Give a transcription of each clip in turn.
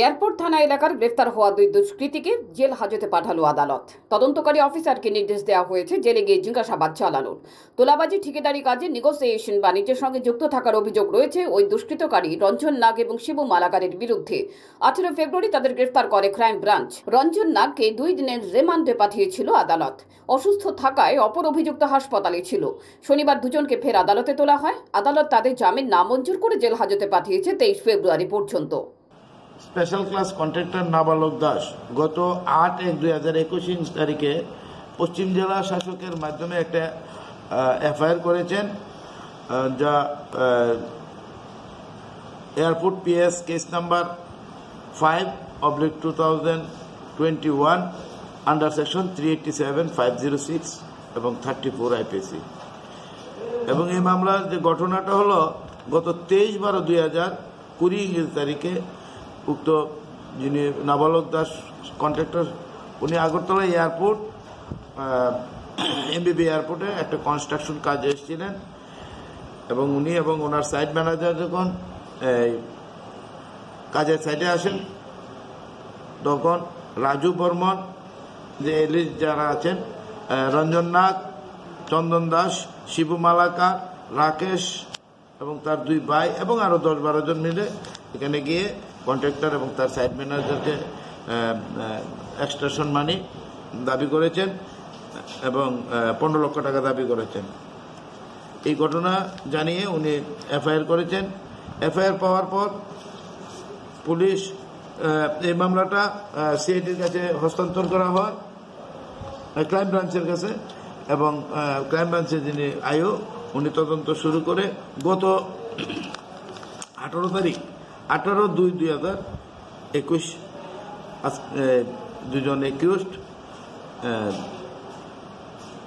Airport থানা এলাকার গ্রেফতার হওয়া দুই দুষ্কৃতীকে জেল হাজতে পাঠালো আদালত। তদন্তকারী অফিসারকে নির্দেশ দেওয়া হয়েছে জেলে গিয়ে জিজ্ঞাসাবাদ চালানোর। তোলাবাজি ঠিকাদারি কাজে নেগোসিয়েশন বাণিজ্যের সঙ্গে যুক্ত থাকার অভিযোগ রয়েছে ওই দুষ্কৃতকারী রঞ্জন নাগ এবং শিবু মালাকারের বিরুদ্ধে। 18 ফেব্রুয়ারি তাদের গ্রেফতার করে ক্রাইম ব্রাঞ্চ। রঞ্জন নাগকে 2 দিনের রিমান্ডে পাঠিয়েছিল আদালত। অসুস্থ থাকায় অপর অভিযুক্ত হাসপাতালে ছিল। শনিবার দুজনকে ফের আদালতে তোলা হয়। আদালত তাদের জামিন নামঞ্জুর করে জেল হাজতে পাঠিয়েছে 23 ফেব্রুয়ারি পর্যন্ত। স্পেশাল ক্লাস কন্ট্রাক্টর নাবালক দাস গত 8/1/2021 তারিখে পশ্চিম জেলা শাসকের মাধ্যমে একটা এফআইআর করেছেন, যা airport PS case number 5/2021 under section 387, 506 এবং 34 আইপিসি। এবং এই মামলার যে ঘটনাটা হলো গত 23/12/2020 তারিখে উক্ত যিনি নাবালক দাস কন্ট্রাক্টর, উনি আগরতলা এয়ারপোর্ট এমবিবি এয়ারপোর্টে একটা কনস্ট্রাকশন কাজে এসেছিলেন এবং উনি এবং ওনার সাইট ম্যানেজার যখন কাজের সাইটে আসেন তখন রাজু বর্মন, যে এলিস যারা আছেন, রঞ্জন নাগ, চন্দন দাস, শিবু মালাকার, রাকেশ এবং তার 2 ভাই এবং আরো 10-12 জন মিলে এখানে গিয়ে কন্ট্রাক্টর এবং তার সাইট ম্যানেজারকে এক্সট্রাকশন মানি দাবি করেছেন এবং 15 লক্ষ টাকা দাবি করেছেন। এই ঘটনা জানিয়ে উনি এফআইআর করেছেন। এফআইআর পাওয়ার পর পুলিশ এই মামলাটা সিআইডির কাছে হস্তান্তর করা হয়, ক্রাইম ব্রাঞ্চের কাছে, এবং ক্রাইম ব্রাঞ্চের যিনি আইও উনি তদন্ত শুরু করে গত 18 তারিখ 18/2/2021 দুজন একিউজড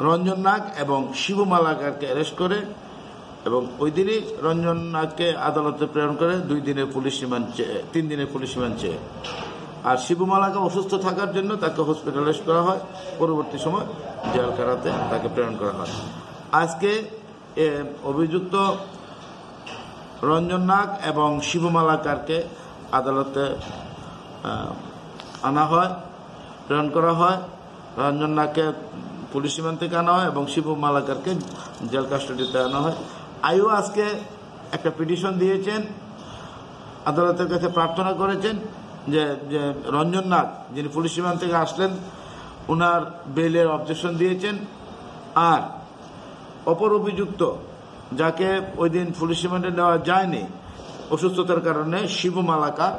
রঞ্জন নাগ এবং শিবু মালাকারকে অ্যারেস্ট করে এবং ওই দিনই রঞ্জন নাগকে আদালতে প্রেরণ করে 3 দিনের পুলিশ রিমান্ড চেয়ে। আর শিবু মালাকা অসুস্থ থাকার জন্য তাকে হসপিটালাইজ করা হয়, পরবর্তী সময় জেলখানাতে তাকে প্রেরণ করা হয়। আজকে অভিযুক্ত রঞ্জন নাগ এবং শিবু মালাকারকে আদালতে আনা হয়, প্রেরণ করা হয়। রঞ্জন নাগকে পুলিশ রিমান্ড থেকে আনা হয় এবং শিবু মালাকারকে জেল কাস্টডিতে আনা হয়। আইও আজকে একটা পিটিশন দিয়েছেন, আদালতের কাছে প্রার্থনা করেছেন যে রঞ্জন নাগ যিনি পুলিশ রিমান্ড থেকে আসলেন ওনার বেইলের অবজেকশন দিয়েছেন। আর অপর অভিযুক্ত যাকে ওই দিন পুলিশ রিমান্ডে নেওয়া যায়নি অসুস্থতার কারণে, শিবু মালাকার,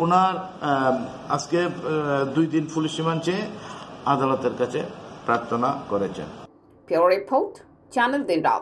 ওনার আজকে 2 দিন পুলিশ রিমান্ড চেয়ে আদালতের কাছে প্রার্থনা করেছেন। রিপোর্ট চ্যানেল দিন রাত।